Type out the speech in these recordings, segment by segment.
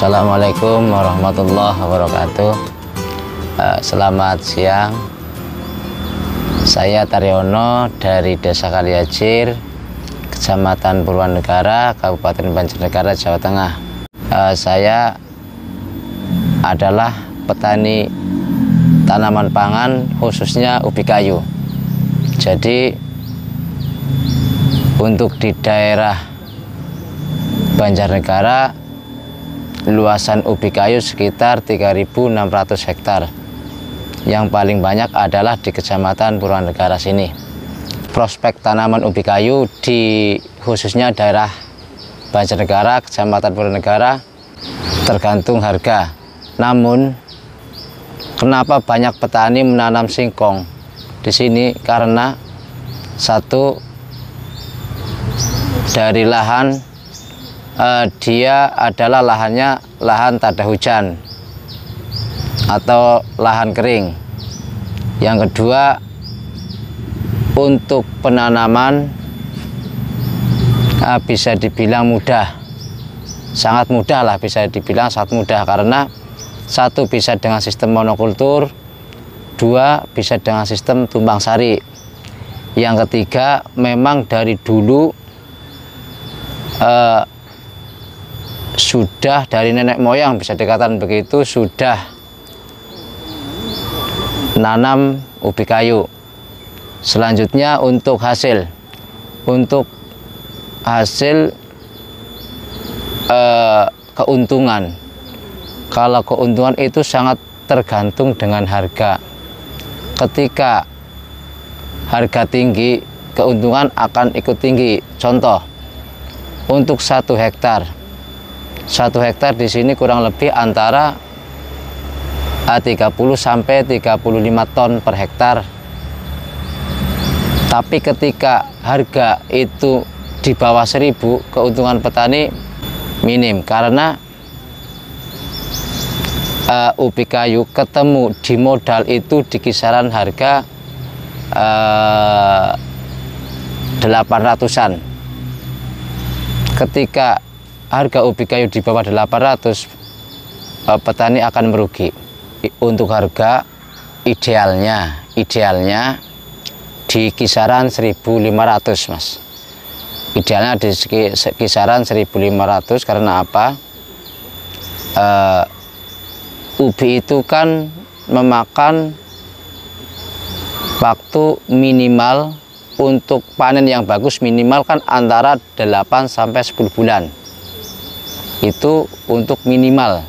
Assalamualaikum warahmatullahi wabarakatuh. Selamat siang. Saya Taryono dari Desa Kaliajir, Kecamatan Purwanegara, Kabupaten Banjarnegara, Jawa Tengah. Saya adalah petani tanaman pangan, khususnya ubi kayu. Jadi untuk di daerah Banjarnegara, luasan ubi kayu sekitar 3.600 hektar. Yang paling banyak adalah di Kecamatan Purwanegara sini. Prospek tanaman ubi kayu di khususnya daerah Banjarnegara, Kecamatan Purwanegara tergantung harga. Namun kenapa banyak petani menanam singkong di sini? Karena satu, dari lahan dia adalah lahannya lahan tada hujan atau lahan kering. Yang kedua, untuk penanaman bisa dibilang mudah, sangat mudah lah, bisa dibilang sangat mudah, karena satu, bisa dengan sistem monokultur, dua, bisa dengan sistem tumpang sari. Yang ketiga, memang dari dulu sudah dari nenek moyang, bisa dikatakan begitu, sudah nanam ubi kayu. Selanjutnya untuk hasil keuntungan. Kalau keuntungan itu sangat tergantung dengan harga. Ketika harga tinggi, keuntungan akan ikut tinggi. Contoh, untuk 1 hektar di sini kurang lebih antara 30 sampai 35 ton per hektar. Tapi ketika harga itu di bawah 1.000, keuntungan petani minim, karena ubi kayu ketemu di modal itu di kisaran harga 800-an. Ketika harga ubi kayu di bawah 800, petani akan merugi. Untuk harga idealnya di kisaran 1.500, Mas. Idealnya di kisaran 1.500, karena apa? Ubi itu kan memakan waktu minimal untuk panen yang bagus, minimal kan antara 8 sampai 10 bulan. Itu untuk minimal.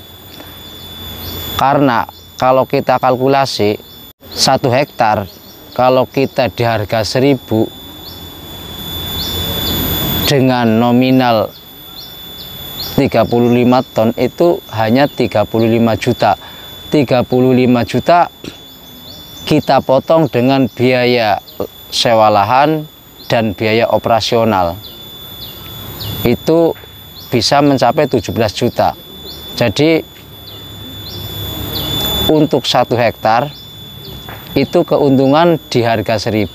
Karena kalau kita kalkulasi 1 hektar, kalau kita di harga 1.000 dengan nominal 35 ton, itu hanya 35 juta. 35 juta kita potong dengan biaya sewa lahan dan biaya operasional, itu bisa mencapai 17 juta. Jadi untuk 1 hektar itu keuntungan di harga 1.000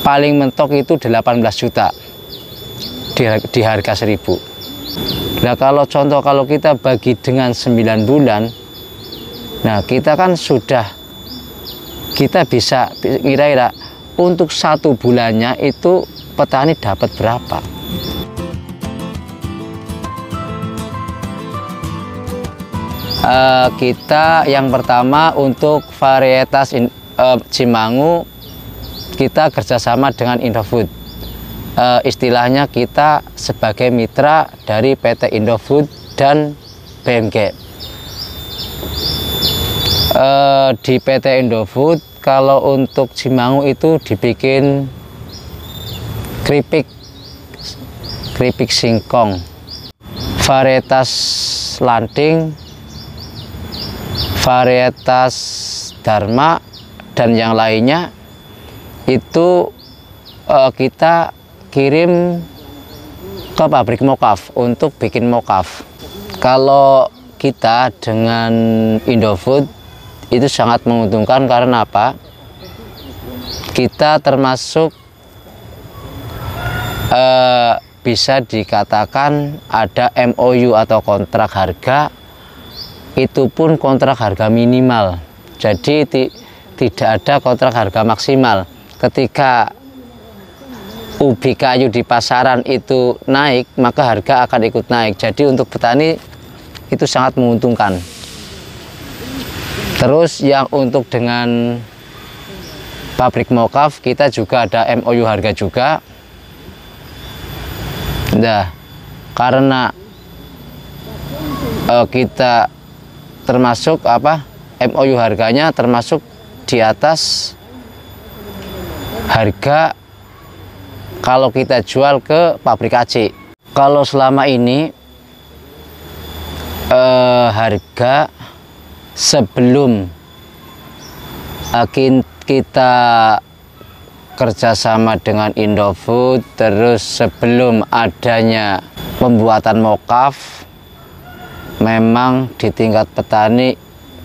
paling mentok itu 18 juta di harga 1.000. Nah, kalau contoh, kalau kita bagi dengan 9 bulan, nah kita kan sudah, kita bisa kira-kira untuk 1 bulannya itu petani dapat berapa. Kita yang pertama untuk varietas Cimangu, kita kerjasama dengan Indofood. Istilahnya kita sebagai mitra dari PT Indofood dan BMG. Di PT Indofood, kalau untuk Cimangu itu dibikin keripik singkong, varietas Lanting, varietas Dharma, dan yang lainnya itu kita kirim ke pabrik mokaf untuk bikin mokaf. Kalau kita dengan Indofood itu sangat menguntungkan, karena apa? Kita termasuk bisa dikatakan ada MOU atau kontrak harga, itu pun kontrak harga minimal. Jadi tidak ada kontrak harga maksimal. Ketika ubi kayu di pasaran itu naik, maka harga akan ikut naik. Jadi untuk petani itu sangat menguntungkan. Terus yang untuk dengan pabrik mokaf, kita juga ada MOU harga juga. Nah, karena kita termasuk MOU harganya termasuk di atas harga kalau kita jual ke pabrik AC. Kalau selama ini harga sebelum kita kerjasama dengan Indofood, terus sebelum adanya pembuatan mokaf, memang di tingkat petani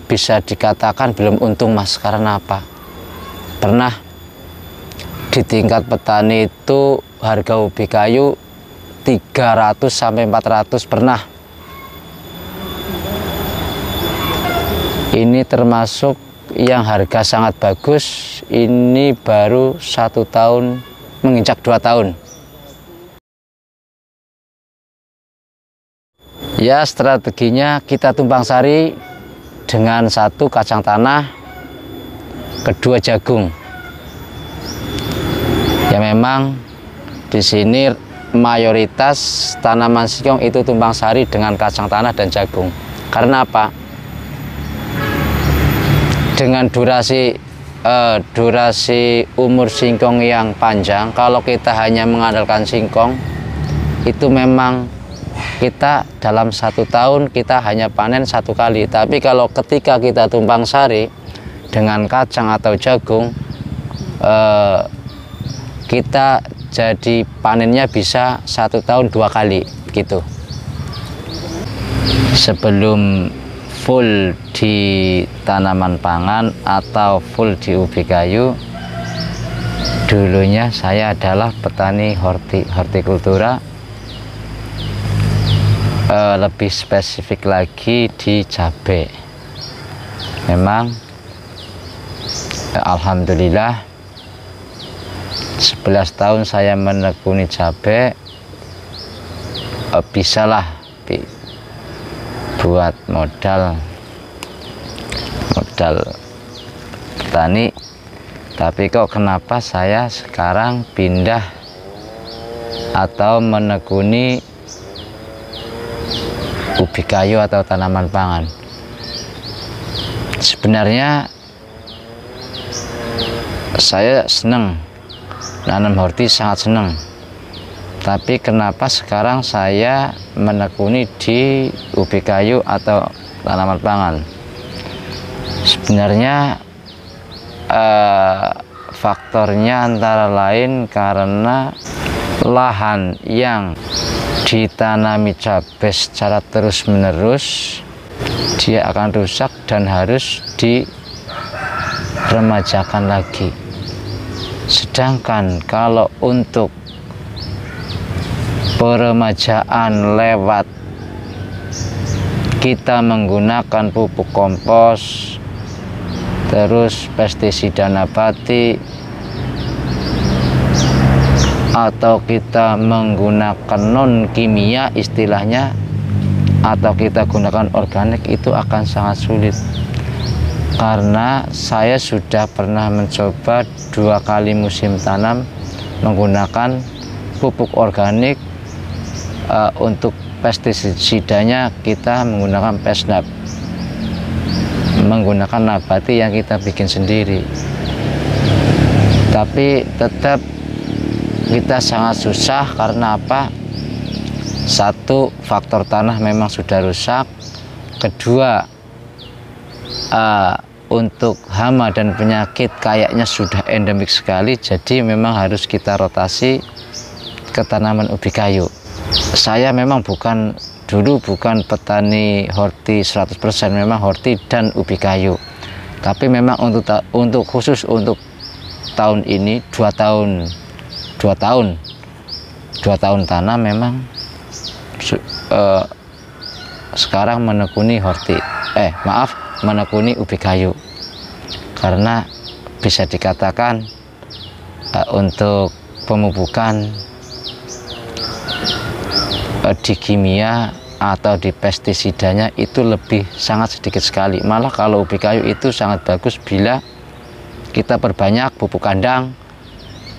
bisa dikatakan belum untung, Mas. Karena apa? Pernah di tingkat petani itu harga ubi kayu 300 sampai 400 pernah. Ini termasuk yang harga sangat bagus. Ini baru 1 tahun menginjak 2 tahun. Ya, strateginya kita tumpang sari dengan 1 kacang tanah, kedua jagung. Ya memang di sini mayoritas tanaman singkong itu tumpang sari dengan kacang tanah dan jagung. Karena apa? Dengan durasi umur singkong yang panjang, kalau kita hanya mengandalkan singkong, itu memang kita dalam 1 tahun kita hanya panen 1 kali. Tapi kalau ketika kita tumpang sari dengan kacang atau jagung, kita jadi panennya bisa 1 tahun 2 kali gitu. Sebelum full di tanaman pangan atau full di ubi kayu, dulunya saya adalah petani hortikultura, lebih spesifik lagi di cabai. Memang alhamdulillah 11 tahun saya menekuni cabai, bisalah buat modal petani. Tapi kok kenapa saya sekarang pindah atau menekuni ubi kayu atau tanaman pangan? Sebenarnya saya senang nanam horti, sangat senang. Tapi kenapa sekarang saya menekuni di ubi kayu atau tanaman pangan? Sebenarnya faktornya antara lain karena lahan yang ditanami cabai secara terus-menerus dia akan rusak dan harus diremajakan lagi. Sedangkan kalau untuk peremajaan lewat kita menggunakan pupuk kompos, terus pestisida nabati, atau kita menggunakan non kimia istilahnya, atau kita gunakan organik, itu akan sangat sulit. Karena saya sudah pernah mencoba 2 kali musim tanam menggunakan pupuk organik. Untuk pestisidanya kita menggunakan Pesnap, menggunakan nabati yang kita bikin sendiri. Tapi tetap kita sangat susah. Karena apa? 1, faktor tanah memang sudah rusak. Kedua, untuk hama dan penyakit kayaknya sudah endemik sekali. Jadi memang harus kita rotasi ke tanaman ubi kayu. Saya memang dulu bukan petani horti 100%, memang horti dan ubi kayu. Tapi memang untuk khusus untuk tahun ini 2 tahun 2 tahun tanam memang sekarang menekuni menekuni ubi kayu, karena bisa dikatakan untuk pemupukan di kimia atau di pestisidanya itu lebih sangat sedikit sekali. Malah kalau ubi kayu itu sangat bagus bila kita perbanyak pupuk kandang,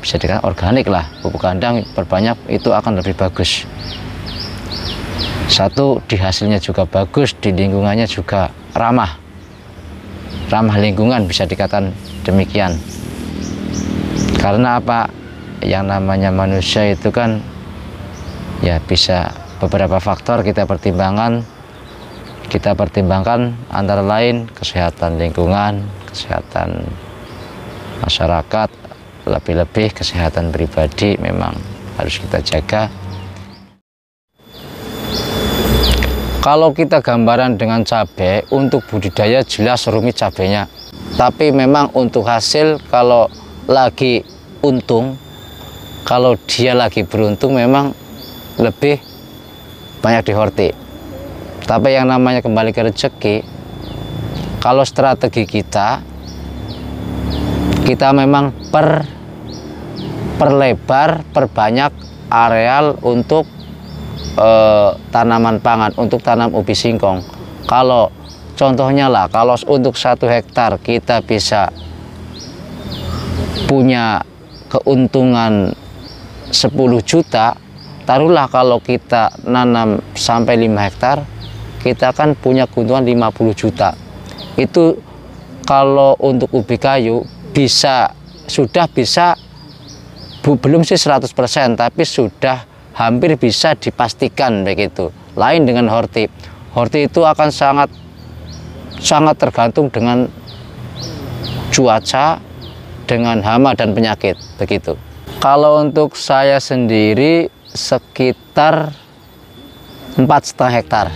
bisa dikatakan organik lah, pupuk kandang perbanyak itu akan lebih bagus. Satu, di hasilnya juga bagus, di lingkungannya juga ramah lingkungan, bisa dikatakan demikian. Karena apa? Yang namanya manusia itu kan ya bisa beberapa faktor kita pertimbangkan antara lain kesehatan lingkungan, kesehatan masyarakat, lebih-lebih kesehatan pribadi memang harus kita jaga. Kalau kita gambaran dengan cabai, untuk budidaya jelas rumit cabainya, tapi memang untuk hasil kalau lagi untung, kalau dia lagi beruntung memang lebih banyak di horti. Tapi yang namanya kembali ke rezeki, kalau strategi kita memang perlebar, perbanyak areal untuk tanaman pangan, untuk tanam ubi singkong. Kalau contohnya lah, kalau untuk 1 hektar kita bisa punya keuntungan 10 juta, taruhlah kalau kita nanam sampai 5 hektar, kita kan punya keuntungan 50 juta. Itu kalau untuk ubi kayu sudah bisa belum sih 100%, tapi sudah hampir bisa dipastikan begitu. Lain dengan horti. Horti itu akan sangat tergantung dengan cuaca, dengan hama dan penyakit begitu. Kalau untuk saya sendiri sekitar 4,5 hektar.